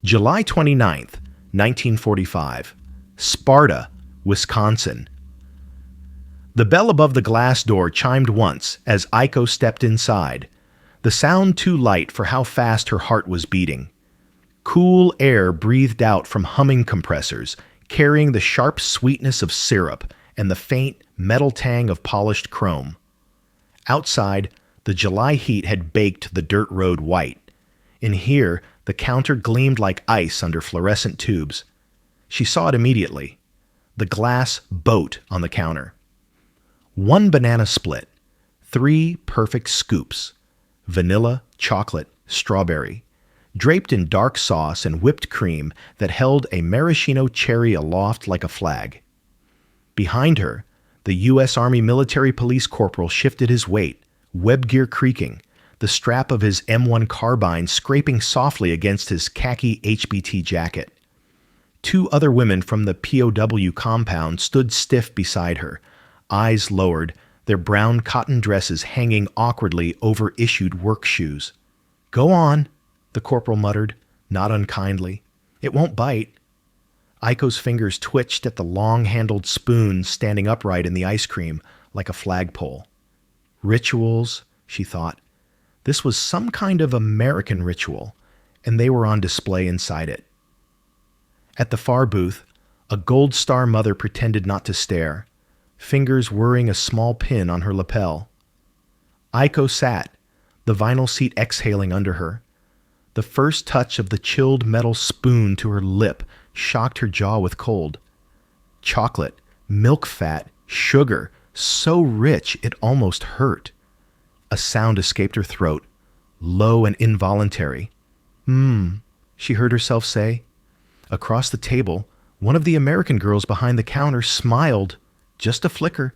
July 29th, 1945. Sparta, Wisconsin. The bell above the glass door chimed once as Aiko stepped inside, the sound too light for how fast her heart was beating. Cool air breathed out from humming compressors, carrying the sharp sweetness of syrup and the faint metal tang of polished chrome. Outside, the July heat had baked the dirt road white. In here, the counter gleamed like ice under fluorescent tubes. She saw it immediately. The glass boat on the counter. 1 banana split. 3 perfect scoops. Vanilla, chocolate, strawberry. Draped in dark sauce and whipped cream that held a maraschino cherry aloft like a flag. Behind her, the U.S. Army Military Police Corporal shifted his weight, web gear creaking, the strap of his M1 carbine scraping softly against his khaki HBT jacket. 2 other women from the POW compound stood stiff beside her, eyes lowered, their brown cotton dresses hanging awkwardly over issued work shoes. "Go on," the corporal muttered, not unkindly. "It won't bite." Aiko's fingers twitched at the long-handled spoon standing upright in the ice cream like a flagpole. Rituals, she thought. This was some kind of American ritual, and they were on display inside it. At the far booth, a Gold Star mother pretended not to stare, fingers whirring a small pin on her lapel. Aiko sat, the vinyl seat exhaling under her. The first touch of the chilled metal spoon to her lip shocked her jaw with cold. Chocolate, milk fat, sugar, so rich it almost hurt. A sound escaped her throat, low and involuntary. She heard herself say. Across the table, one of the American girls behind the counter smiled, just a flicker.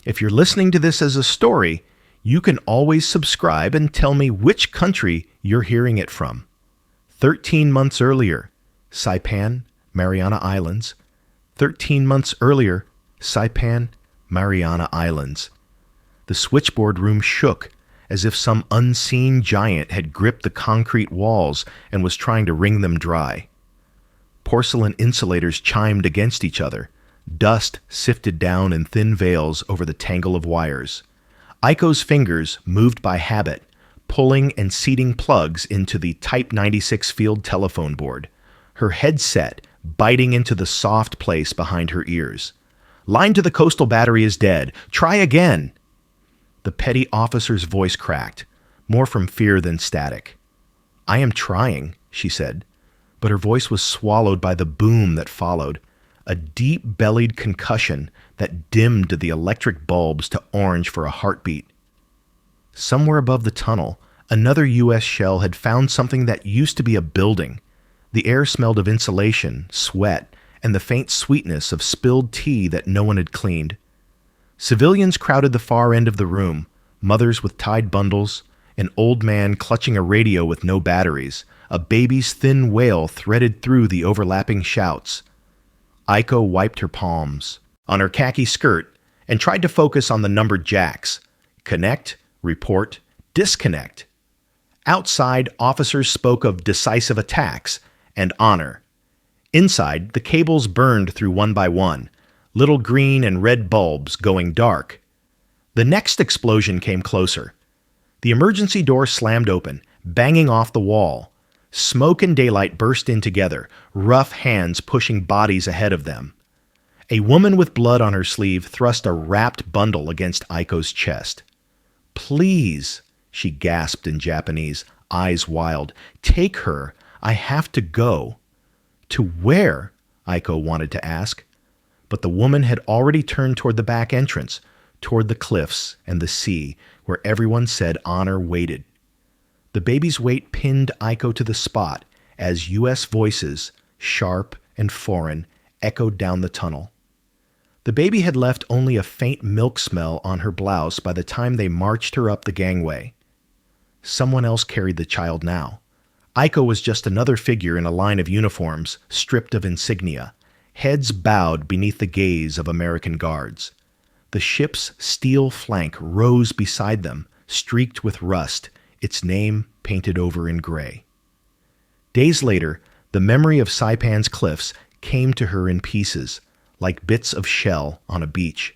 If you're listening to this as a story, you can always subscribe and tell me which country you're hearing it from. 13 months earlier, Saipan, Mariana Islands. 13 months earlier, Saipan, Mariana Islands. The switchboard room shook as if some unseen giant had gripped the concrete walls and was trying to wring them dry. Porcelain insulators chimed against each other. Dust sifted down in thin veils over the tangle of wires. Aiko's fingers moved by habit, pulling and seating plugs into the Type 96 field telephone board, her headset biting into the soft place behind her ears. "Line to the coastal battery is dead. Try again." The petty officer's voice cracked, more from fear than static. "I am trying," she said, but her voice was swallowed by the boom that followed, a deep-bellied concussion that dimmed the electric bulbs to orange for a heartbeat. Somewhere above the tunnel, another U.S. shell had found something that used to be a building. The air smelled of insulation, sweat, and the faint sweetness of spilled tea that no one had cleaned. Civilians crowded the far end of the room, mothers with tied bundles, an old man clutching a radio with no batteries, a baby's thin wail threaded through the overlapping shouts. Aiko wiped her palms on her khaki skirt and tried to focus on the numbered jacks. Connect, report, disconnect. Outside, officers spoke of decisive attacks and honor. Inside, the cables burned through one by one, little green and red bulbs going dark. The next explosion came closer. The emergency door slammed open, banging off the wall. Smoke and daylight burst in together, rough hands pushing bodies ahead of them. A woman with blood on her sleeve thrust a wrapped bundle against Aiko's chest. "Please," she gasped in Japanese, eyes wild. "Take her. I have to go." To where? Aiko wanted to ask. But the woman had already turned toward the back entrance, toward the cliffs and the sea, where everyone said honor waited. The baby's weight pinned Aiko to the spot as U.S. voices, sharp and foreign, echoed down the tunnel. The baby had left only a faint milk smell on her blouse by the time they marched her up the gangway. Someone else carried the child now. Aiko was just another figure in a line of uniforms, stripped of insignia, heads bowed beneath the gaze of American guards. The ship's steel flank rose beside them, streaked with rust, its name painted over in gray. Days later, The memory of Saipan's cliffs came to her in pieces, like bits of shell on a beach.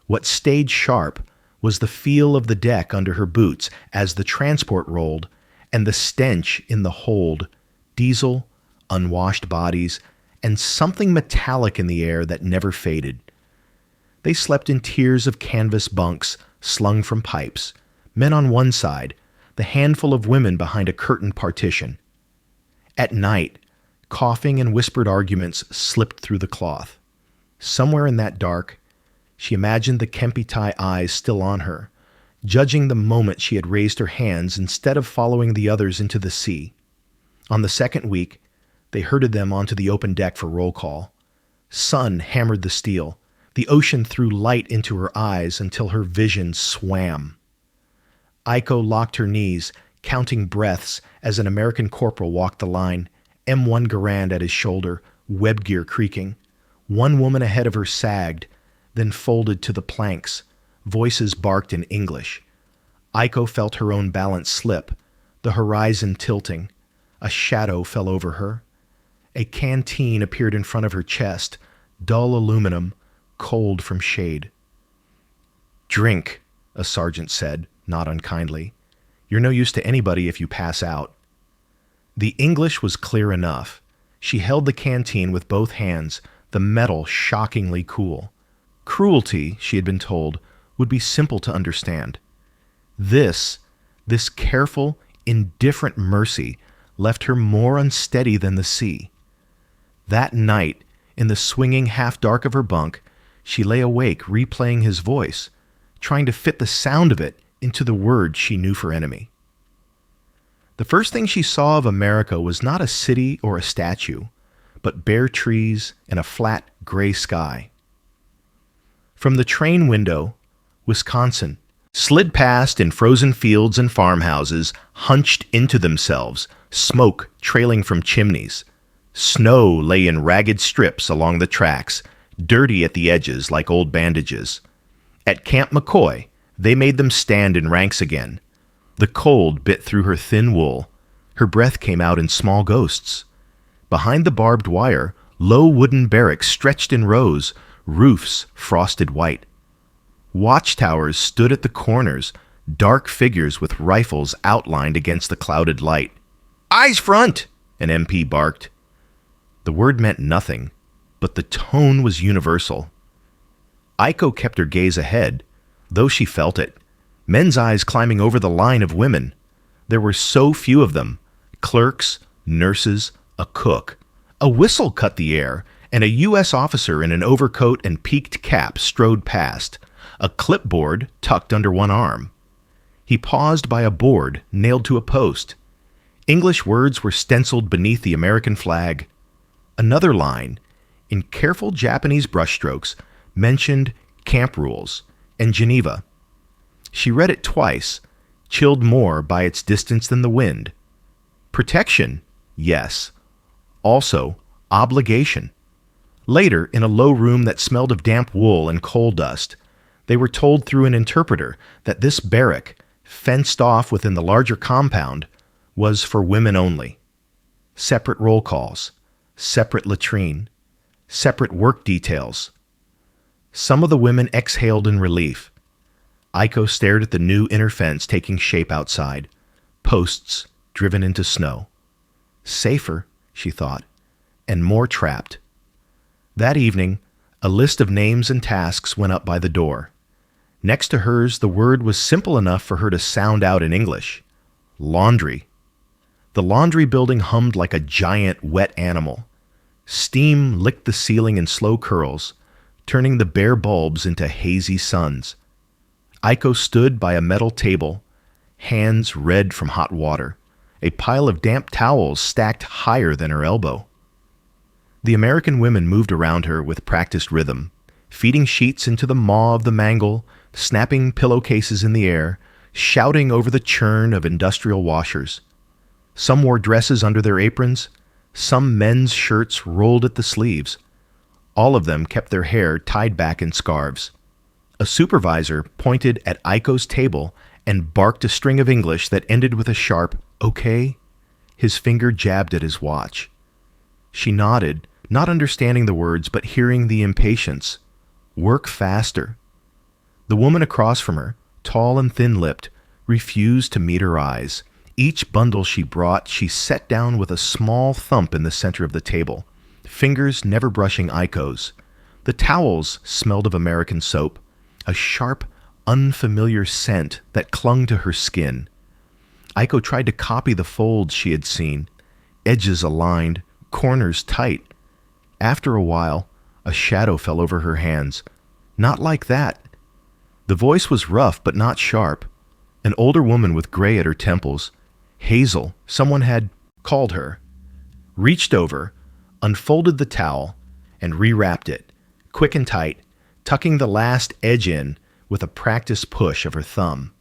What stayed sharp was the feel of the deck under her boots as the transport rolled, and the stench in the hold, diesel, unwashed bodies, and something metallic in the air that never faded. They slept in tiers of canvas bunks slung from pipes, men on one side, the handful of women behind a curtained partition. At night, coughing and whispered arguments slipped through the cloth. Somewhere in that dark, she imagined the Kempitai eyes still on her, judging the moment she had raised her hands instead of following the others into the sea. On the second week, they herded them onto the open deck for roll call. Sun hammered the steel. The ocean threw light into her eyes until her vision swam. Aiko locked her knees, counting breaths as an American corporal walked the line, M1 Garand at his shoulder, web gear creaking. One woman ahead of her sagged, then folded to the planks. Voices barked in English. Aiko felt her own balance slip, the horizon tilting. A shadow fell over her. A canteen appeared in front of her chest, dull aluminum, cold from shade. "Drink," a sergeant said, not unkindly. "You're no use to anybody if you pass out." The English was clear enough. She held the canteen with both hands, the metal shockingly cool. Cruelty, she had been told, would be simple to understand. This careful, indifferent mercy left her more unsteady than the sea. That night, in the swinging half-dark of her bunk, she lay awake replaying his voice, trying to fit the sound of it into the words she knew for enemy. The first thing she saw of America was not a city or a statue, but bare trees and a flat, gray sky. From the train window, Wisconsin slid past in frozen fields and farmhouses, hunched into themselves, smoke trailing from chimneys. Snow lay in ragged strips along the tracks, dirty at the edges like old bandages. At Camp McCoy, they made them stand in ranks again. The cold bit through her thin wool. Her breath came out in small ghosts. Behind the barbed wire, low wooden barracks stretched in rows, roofs frosted white. Watchtowers stood at the corners, dark figures with rifles outlined against the clouded light. "Eyes front!" an MP barked. The word meant nothing, but the tone was universal. Aiko kept her gaze ahead, though she felt it. Men's eyes climbing over the line of women. There were so few of them. Clerks, nurses, a cook. A whistle cut the air, and a U.S. officer in an overcoat and peaked cap strode past, a clipboard tucked under one arm. He paused by a board nailed to a post. English words were stenciled beneath the American flag. Another line, in careful Japanese brushstrokes, mentioned camp rules and Geneva. She read it twice, chilled more by its distance than the wind. Protection, yes. Also, obligation. Later, in a low room that smelled of damp wool and coal dust, they were told through an interpreter that this barrack, fenced off within the larger compound, was for women only. Separate roll calls, separate latrine, separate work details. Some of the women exhaled in relief. Aiko stared at the new inner fence taking shape outside, posts driven into snow. Safer, she thought, and more trapped. That evening, a list of names and tasks went up by the door. Next to hers, the word was simple enough for her to sound out in English. Laundry. The laundry building hummed like a giant wet animal. Steam licked the ceiling in slow curls, turning the bare bulbs into hazy suns. Aiko stood by a metal table, hands red from hot water, a pile of damp towels stacked higher than her elbow. The American women moved around her with practiced rhythm, feeding sheets into the maw of the mangle, snapping pillowcases in the air, shouting over the churn of industrial washers. Some wore dresses under their aprons, some men's shirts rolled at the sleeves. All of them kept their hair tied back in scarves. A supervisor pointed at Aiko's table and barked a string of English that ended with a sharp, "Okay?" His finger jabbed at his watch. She nodded, not understanding the words but hearing the impatience. Work faster. The woman across from her, tall and thin-lipped, refused to meet her eyes. Each bundle she brought she set down with a small thump in the center of the table, fingers never brushing Aiko's. The towels smelled of American soap, a sharp, unfamiliar scent that clung to her skin. Aiko tried to copy the folds she had seen, edges aligned, corners tight. After a while, a shadow fell over her hands. Not like that. The voice was rough but not sharp. An older woman with gray at her temples, Hazel, someone had called her, reached over, unfolded the towel, and rewrapped it, quick and tight, tucking the last edge in with a practiced push of her thumb.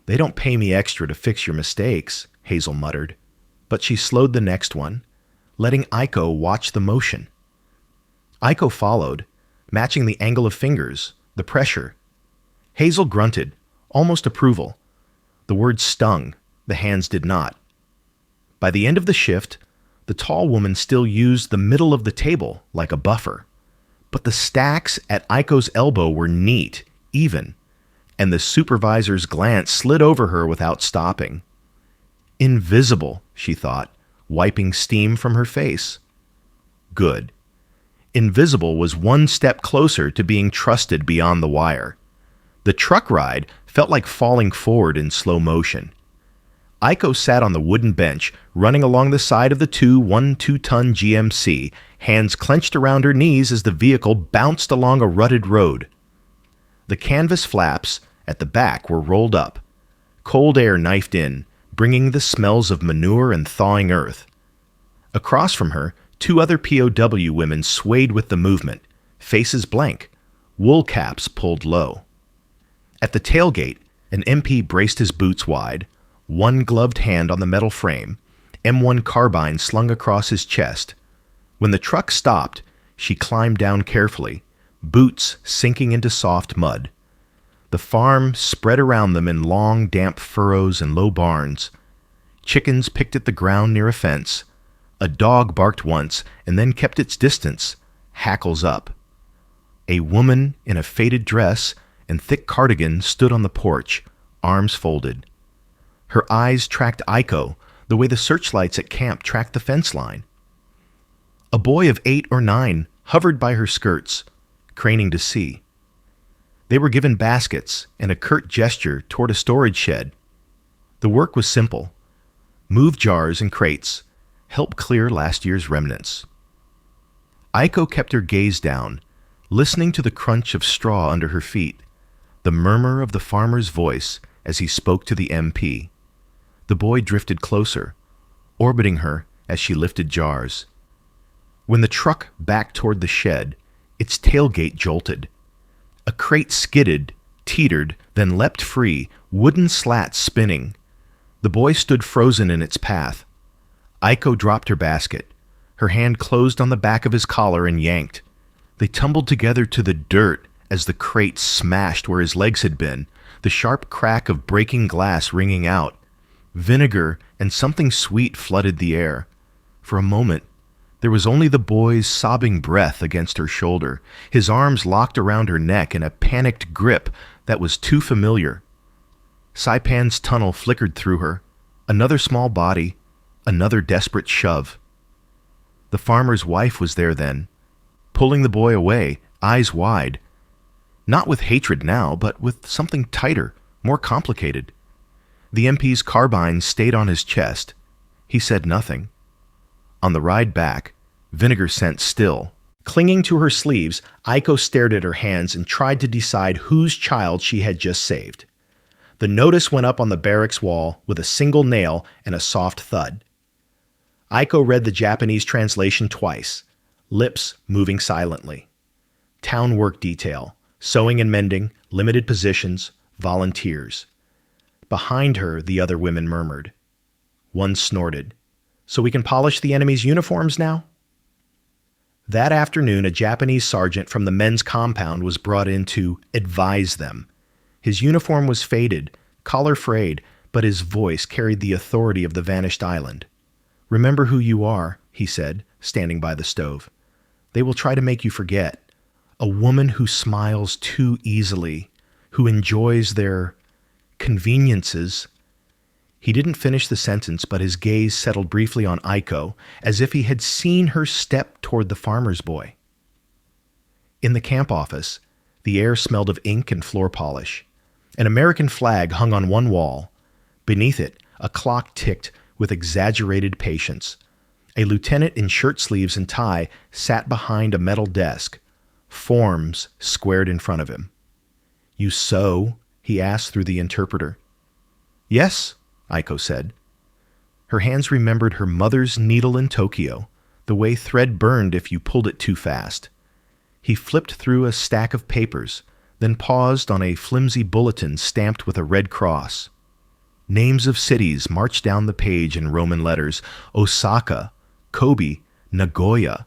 They don't pay me extra to fix your mistakes, Hazel muttered, but she slowed the next one, letting Aiko watch the motion. Aiko followed, matching the angle of fingers, the pressure. Hazel grunted, almost approval. The words stung, the hands did not. By the end of the shift, the tall woman still used the middle of the table like a buffer. But the stacks at Aiko's elbow were neat, even, and the supervisor's glance slid over her without stopping. Invisible, she thought, wiping steam from her face. Good. Invisible was one step closer to being trusted beyond the wire. The truck ride felt like falling forward in slow motion. Aiko sat on the wooden bench, running along the side of the 2-ton GMC, hands clenched around her knees as the vehicle bounced along a rutted road. The canvas flaps at the back were rolled up. Cold air knifed in, bringing the smells of manure and thawing earth. Across from her, 2 other POW women swayed with the movement, faces blank, wool caps pulled low. At the tailgate, an MP braced his boots wide, one gloved hand on the metal frame, M1 carbine slung across his chest. When the truck stopped, she climbed down carefully, boots sinking into soft mud. The farm spread around them in long, damp furrows and low barns. Chickens picked at the ground near a fence. A dog barked once and then kept its distance, hackles up. A woman in a faded dress and thick cardigan stood on the porch, arms folded. Her eyes tracked Aiko the way the searchlights at camp tracked the fence line. A boy of 8 or 9 hovered by her skirts, craning to see. They were given baskets and a curt gesture toward a storage shed. The work was simple. Move jars and crates, help clear last year's remnants. Aiko kept her gaze down, listening to the crunch of straw under her feet, the murmur of the farmer's voice as he spoke to the MP. The boy drifted closer, orbiting her as she lifted jars. When the truck backed toward the shed, its tailgate jolted. A crate skidded, teetered, then leapt free, wooden slats spinning. The boy stood frozen in its path. Aiko dropped her basket. Her hand closed on the back of his collar and yanked. They tumbled together to the dirt as the crate smashed where his legs had been, the sharp crack of breaking glass ringing out. Vinegar and something sweet flooded the air. For a moment, there was only the boy's sobbing breath against her shoulder, his arms locked around her neck in a panicked grip that was too familiar. Saipan's tunnel flickered through her, another small body, another desperate shove. The farmer's wife was there then, pulling the boy away, eyes wide. Not with hatred now, but with something tighter, more complicated. The MP's carbine stayed on his chest. He said nothing. On the ride back, vinegar scent still. Clinging to her sleeves, Aiko stared at her hands and tried to decide whose child she had just saved. The notice went up on the barracks wall with a single nail and a soft thud. Aiko read the Japanese translation twice, lips moving silently. Town work detail, sewing and mending, limited positions, volunteers. Behind her, the other women murmured. One snorted. So we can polish the enemy's uniforms now? That afternoon, a Japanese sergeant from the men's compound was brought in to advise them. His uniform was faded, collar frayed, but his voice carried the authority of the vanished island. Remember who you are, he said, standing by the stove. "They will try to make you forget. A woman who smiles too easily, who enjoys their conveniences." He didn't finish the sentence, but his gaze settled briefly on Aiko, as if he had seen her step toward the farmer's boy. In the camp office, the air smelled of ink and floor polish. An American flag hung on one wall. Beneath it, a clock ticked with exaggerated patience. A lieutenant in shirt sleeves and tie sat behind a metal desk, forms squared in front of him. "You sew?" he asked through the interpreter. "Yes," Aiko said. Her hands remembered her mother's needle in Tokyo, the way thread burned if you pulled it too fast. He flipped through a stack of papers, then paused on a flimsy bulletin stamped with a red cross. Names of cities marched down the page in Roman letters: Osaka, Kobe, Nagoya.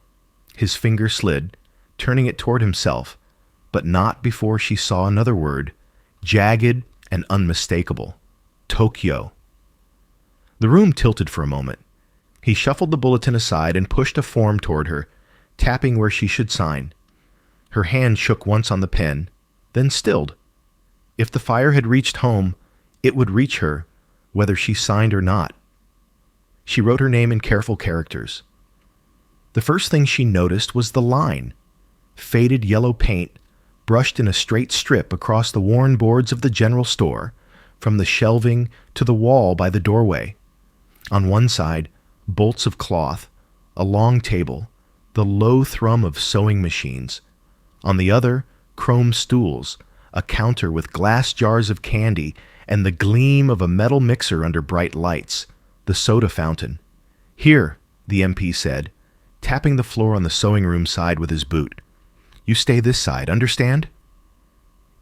His finger slid, turning it toward himself, but not before she saw another word, jagged and unmistakable: Tokyo. The room tilted for a moment. He shuffled the bulletin aside and pushed a form toward her, tapping where she should sign. Her hand shook once on the pen, then stilled. If the fire had reached home, it would reach her, whether she signed or not. She wrote her name in careful characters. The first thing she noticed was the line. Faded yellow paint, brushed in a straight strip across the worn boards of the general store, from the shelving to the wall by the doorway. On one side, bolts of cloth, a long table, the low thrum of sewing machines. On the other, chrome stools, a counter with glass jars of candy, and the gleam of a metal mixer under bright lights, the soda fountain. "Here," the MP said, tapping the floor on the sewing room side with his boot. "You stay this side, understand?"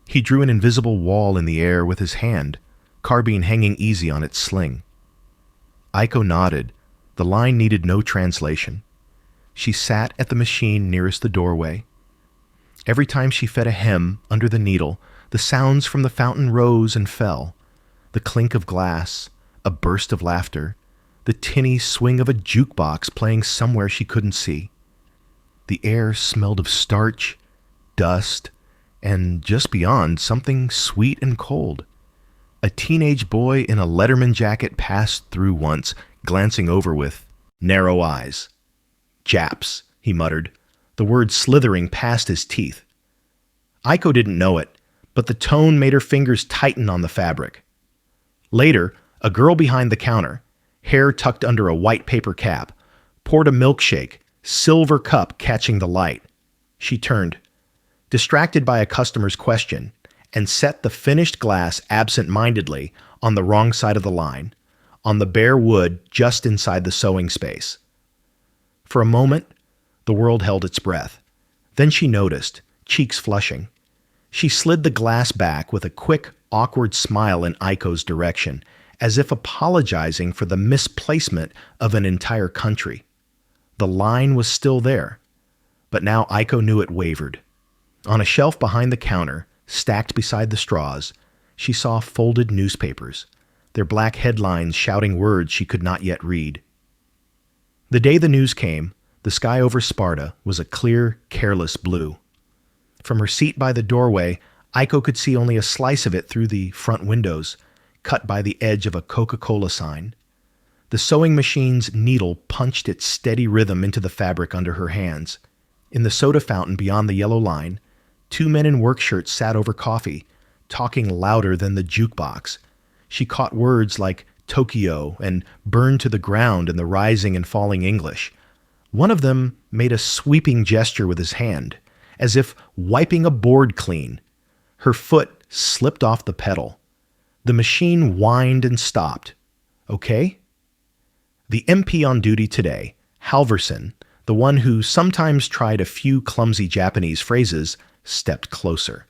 He drew an invisible wall in the air with his hand, carbine hanging easy on its sling. Aiko nodded. The line needed no translation. She sat at the machine nearest the doorway. Every time she fed a hem under the needle, the sounds from the fountain rose and fell. The clink of glass, a burst of laughter, the tinny swing of a jukebox playing somewhere she couldn't see. The air smelled of starch, dust, and just beyond, something sweet and cold. A teenage boy in a Letterman jacket passed through once, glancing over with narrow eyes. "Japs," he muttered, the word slithering past his teeth. Aiko didn't know it, but the tone made her fingers tighten on the fabric. Later, a girl behind the counter, hair tucked under a white paper cap, poured a milkshake, silver cup catching the light. She turned, distracted by a customer's question, and set the finished glass absent-mindedly on the wrong side of the line, on the bare wood just inside the sewing space. For a moment, the world held its breath. Then she noticed, cheeks flushing. She slid the glass back with a quick, awkward smile in Aiko's direction, as if apologizing for the misplacement of an entire country. The line was still there, but now Aiko knew it wavered. On a shelf behind the counter, stacked beside the straws, she saw folded newspapers, their black headlines shouting words she could not yet read. The day the news came, the sky over Sparta was a clear, careless blue. From her seat by the doorway, Aiko could see only a slice of it through the front windows, cut by the edge of a Coca-Cola sign. The sewing machine's needle punched its steady rhythm into the fabric under her hands. In the soda fountain beyond the yellow line, two men in work shirts sat over coffee, talking louder than the jukebox. She caught words like Tokyo and burned to the ground in the rising and falling English. One of them made a sweeping gesture with his hand, as if wiping a board clean. Her foot slipped off the pedal. The machine whined and stopped. "Okay?" The MP on duty today, Halverson, the one who sometimes tried a few clumsy Japanese phrases, stepped closer.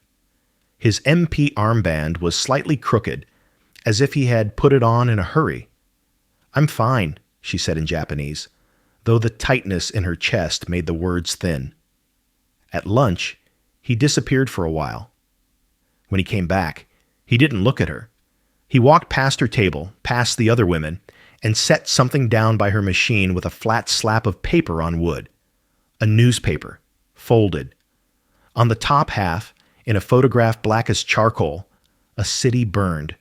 His MP armband was slightly crooked, as if he had put it on in a hurry. "I'm fine," she said in Japanese, though the tightness in her chest made the words thin. At lunch, he disappeared for a while. When he came back, he didn't look at her. He walked past her table, past the other women, and set something down by her machine with a flat slap of paper on wood. A newspaper, folded. On the top half, in a photograph black as charcoal, a city burned.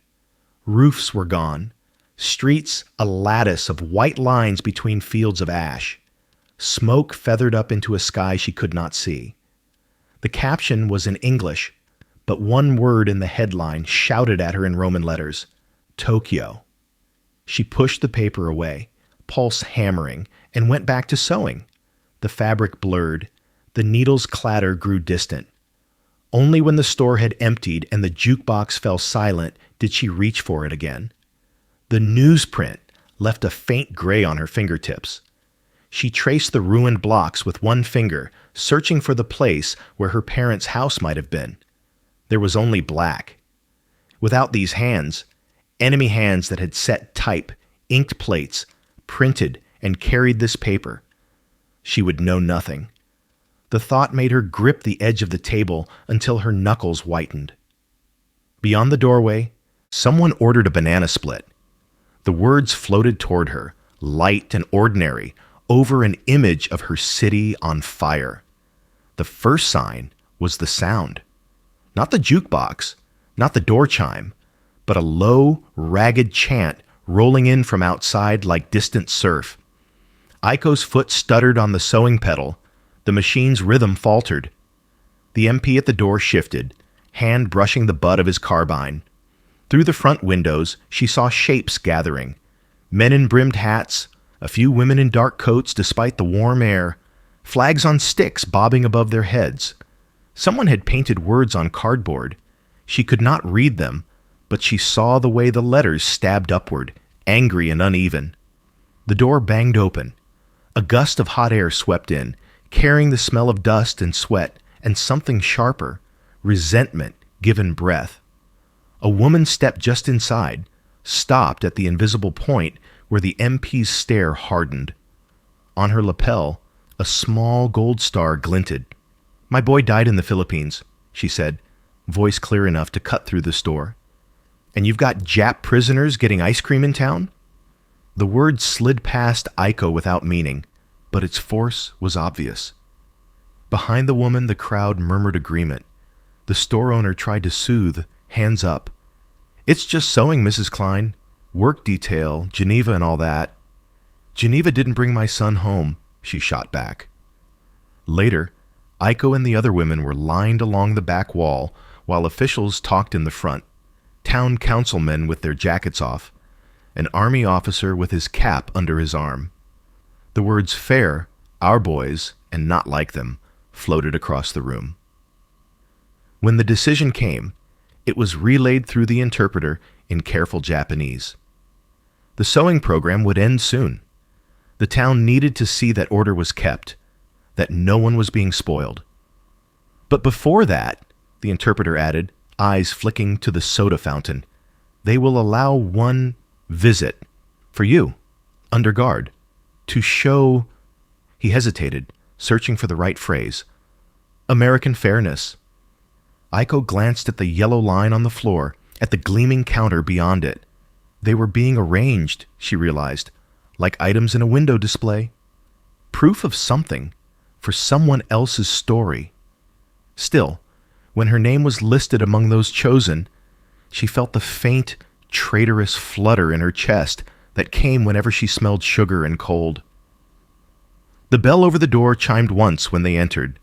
Roofs were gone. Streets a lattice of white lines between fields of ash. Smoke feathered up into a sky she could not see. The caption was in English, but one word in the headline shouted at her in Roman letters, Tokyo. She pushed the paper away, pulse hammering, and went back to sewing. The fabric blurred. The needle's clatter grew distant. Only when the store had emptied and the jukebox fell silent did she reach for it again. The newsprint left a faint gray on her fingertips. She traced the ruined blocks with one finger, searching for the place where her parents' house might have been. There was only black. Without these hands, enemy hands that had set type, inked plates, printed, and carried this paper, she would know nothing. The thought made her grip the edge of the table until her knuckles whitened. Beyond the doorway, someone ordered a banana split. The words floated toward her, light and ordinary, over an image of her city on fire. The first sign was the sound. Not the jukebox, not the door chime, but a low, ragged chant rolling in from outside like distant surf. Aiko's foot stuttered on the sewing pedal. The machine's rhythm faltered. The MP at the door shifted, hand brushing the butt of his carbine. Through the front windows, she saw shapes gathering. Men in brimmed hats, a few women in dark coats despite the warm air, flags on sticks bobbing above their heads. Someone had painted words on cardboard. She could not read them, but she saw the way the letters stabbed upward, angry and uneven. The door banged open. A gust of hot air swept in, carrying the smell of dust and sweat and something sharper, resentment given breath. A woman stepped just inside, stopped at the invisible point where the MP's stare hardened. On her lapel, a small gold star glinted. "My boy died in the Philippines," she said, voice clear enough to cut through the store. "And you've got Jap prisoners getting ice cream in town?" The word slid past Aiko without meaning, but its force was obvious. Behind the woman, the crowd murmured agreement. The store owner tried to soothe, hands up. "It's just sewing, Mrs. Klein. Work detail, Geneva and all that." "Geneva didn't bring my son home," she shot back. Later, Aiko and the other women were lined along the back wall while officials talked in the front. Town councilmen with their jackets off. An army officer with his cap under his arm. The words fair, our boys, and not like them floated across the room. When the decision came, it was relayed through the interpreter in careful Japanese. The sewing program would end soon. The town needed to see that order was kept, that no one was being spoiled. But before that, the interpreter added, eyes flicking to the soda fountain, they will allow one visit for you, under guard, to show, he hesitated, searching for the right phrase, American fairness. Aiko glanced at the yellow line on the floor, at the gleaming counter beyond it. They were being arranged, she realized, like items in a window display. Proof of something, for someone else's story. Still, when her name was listed among those chosen, she felt the faint, traitorous flutter in her chest that came whenever she smelled sugar and cold. The bell over the door chimed once when they entered,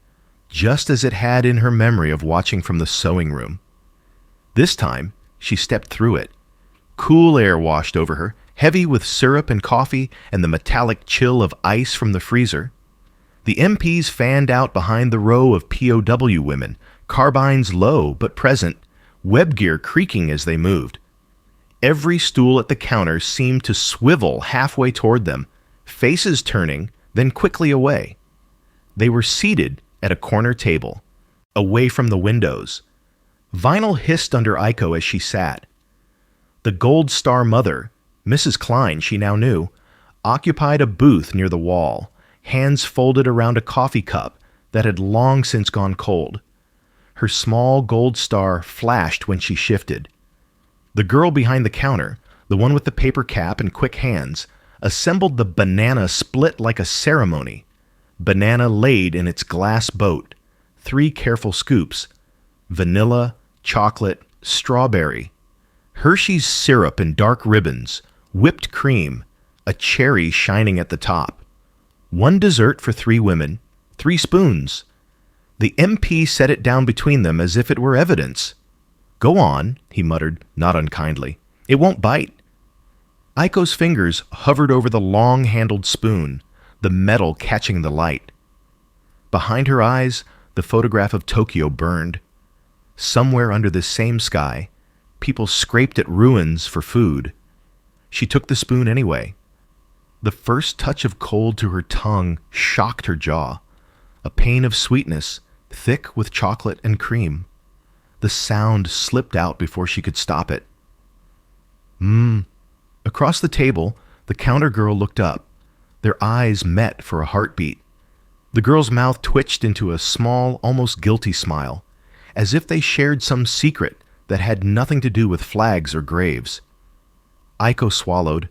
just as it had in her memory of watching from the sewing room. This time, she stepped through it. Cool air washed over her, heavy with syrup and coffee and the metallic chill of ice from the freezer. The MPs fanned out behind the row of POW women, carbines low but present, web gear creaking as they moved. Every stool at the counter seemed to swivel halfway toward them, faces turning, then quickly away. They were seated at a corner table, away from the windows. Vinyl hissed under Aiko as she sat. The Gold Star mother, Mrs. Klein, she now knew, occupied a booth near the wall, hands folded around a coffee cup that had long since gone cold. Her small gold star flashed when she shifted. The girl behind the counter, the one with the paper cap and quick hands, assembled the banana split like a ceremony. Banana laid in its glass boat, 3 careful scoops, vanilla, chocolate, strawberry, Hershey's syrup in dark ribbons, whipped cream, a cherry shining at the top. 1 dessert for 3 women, 3 spoons. The MP set it down between them as if it were evidence. "Go on," he muttered, not unkindly. "It won't bite." Aiko's fingers hovered over the long-handled spoon, the metal catching the light. Behind her eyes, the photograph of Tokyo burned. Somewhere under this same sky, people scraped at ruins for food. She took the spoon anyway. The first touch of cold to her tongue shocked her jaw. A pain of sweetness, thick with chocolate and cream. The sound slipped out before she could stop it. Across the table, the counter girl looked up. Their eyes met for a heartbeat. The girl's mouth twitched into a small, almost guilty smile, as if they shared some secret that had nothing to do with flags or graves. Aiko swallowed,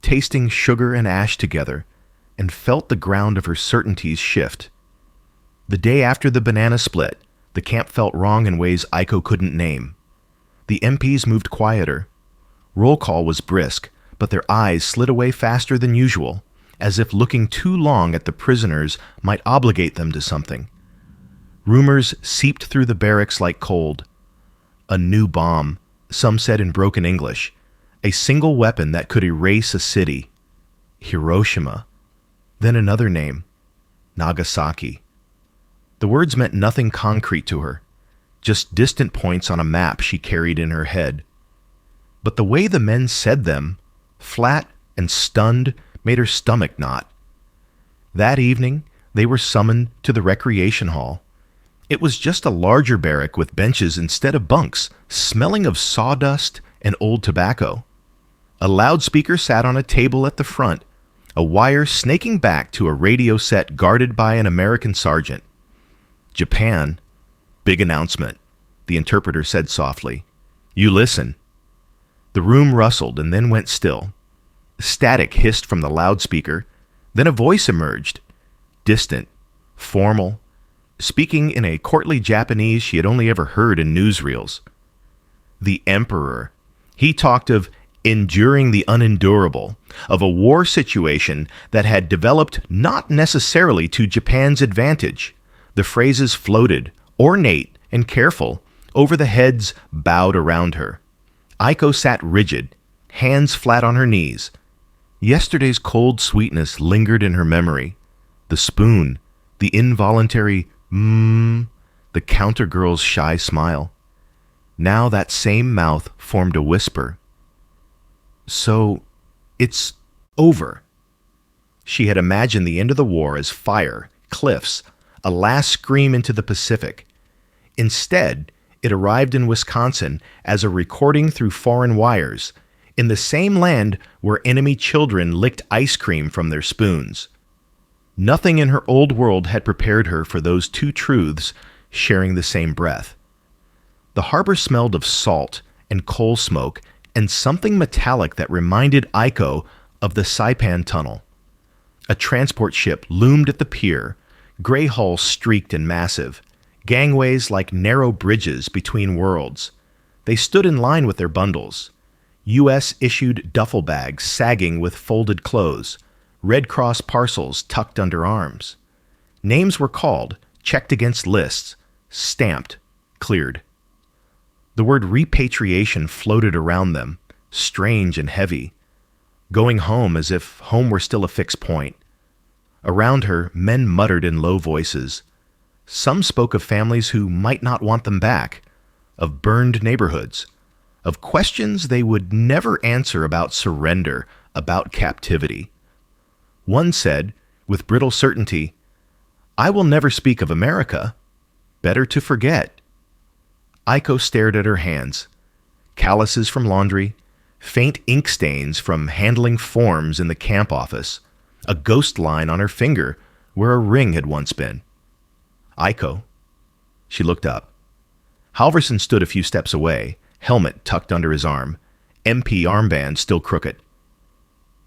tasting sugar and ash together, and felt the ground of her certainties shift. The day after the banana split, the camp felt wrong in ways Aiko couldn't name. The MPs moved quieter. Roll call was brisk, but their eyes slid away faster than usual, as if looking too long at the prisoners might obligate them to something. Rumors seeped through the barracks like cold. A new bomb, some said in broken English, a single weapon that could erase a city. Hiroshima. Then another name, Nagasaki. The words meant nothing concrete to her, just distant points on a map she carried in her head. But the way the men said them, flat and stunned, made her stomach knot. That evening, they were summoned to the recreation hall. It was just a larger barrack with benches instead of bunks, smelling of sawdust and old tobacco. A loudspeaker sat on a table at the front, a wire snaking back to a radio set guarded by an American sergeant. "Japan. Big announcement," the interpreter said softly. "You listen." The room rustled and then went still. Static hissed from the loudspeaker. Then a voice emerged, distant, formal, speaking in a courtly Japanese she had only ever heard in newsreels. The Emperor. He talked of enduring the unendurable, of a war situation that had developed not necessarily to Japan's advantage. The phrases floated, ornate and careful, over the heads bowed around her. Aiko sat rigid, hands flat on her knees. Yesterday's cold sweetness lingered in her memory. The spoon, the involuntary the counter girl's shy smile. Now that same mouth formed a whisper. "So, it's over." She had imagined the end of the war as fire, cliffs, a last scream into the Pacific. Instead, it arrived in Wisconsin as a recording through foreign wires, in the same land where enemy children licked ice cream from their spoons. Nothing in her old world had prepared her for those two truths sharing the same breath. The harbor smelled of salt and coal smoke and something metallic that reminded Aiko of the Saipan tunnel. A transport ship loomed at the pier, gray hull streaked and massive, gangways like narrow bridges between worlds. They stood in line with their bundles. U.S.-issued duffel bags sagging with folded clothes, Red Cross parcels tucked under arms. Names were called, checked against lists, stamped, cleared. The word repatriation floated around them, strange and heavy, going home as if home were still a fixed point. Around her, men muttered in low voices. Some spoke of families who might not want them back, of burned neighborhoods, of questions they would never answer about surrender, about captivity. One said, with brittle certainty, "I will never speak of America. Better to forget." Aiko stared at her hands. Calluses from laundry, faint ink stains from handling forms in the camp office, a ghost line on her finger where a ring had once been. "Aiko." She looked up. Halverson stood a few steps away, helmet tucked under his arm, MP armband still crooked.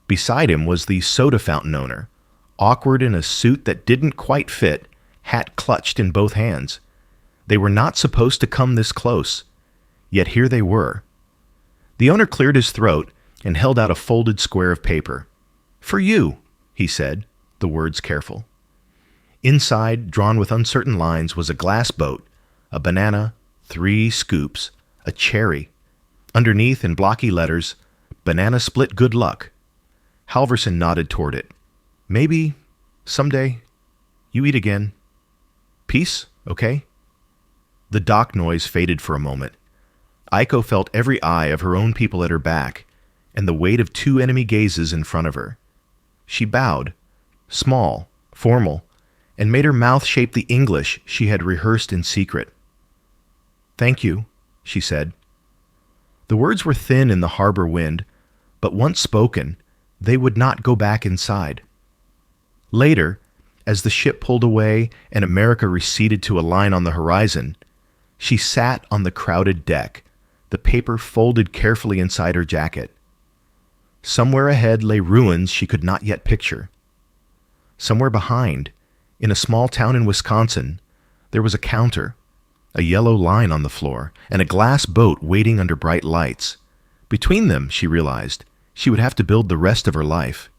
Beside him was the soda fountain owner, awkward in a suit that didn't quite fit, hat clutched in both hands. They were not supposed to come this close, yet here they were. The owner cleared his throat and held out a folded square of paper. "For you," he said, the words careful. Inside, drawn with uncertain lines, was a glass boat, a banana, 3 scoops, a cherry. Underneath, in blocky letters, "Banana split good luck." Halverson nodded toward it. "Maybe, someday, you eat again. Peace, okay?" The dock noise faded for a moment. Aiko felt every eye of her own people at her back, and the weight of 2 enemy gazes in front of her. She bowed, small, formal, and made her mouth shape the English she had rehearsed in secret. "Thank you," she said. The words were thin in the harbor wind, but once spoken, they would not go back inside. Later, as the ship pulled away and America receded to a line on the horizon, she sat on the crowded deck, the paper folded carefully inside her jacket. Somewhere ahead lay ruins she could not yet picture. Somewhere behind, in a small town in Wisconsin, there was a counter, a yellow line on the floor, and a glass boat waiting under bright lights. Between them, she realized, she would have to build the rest of her life.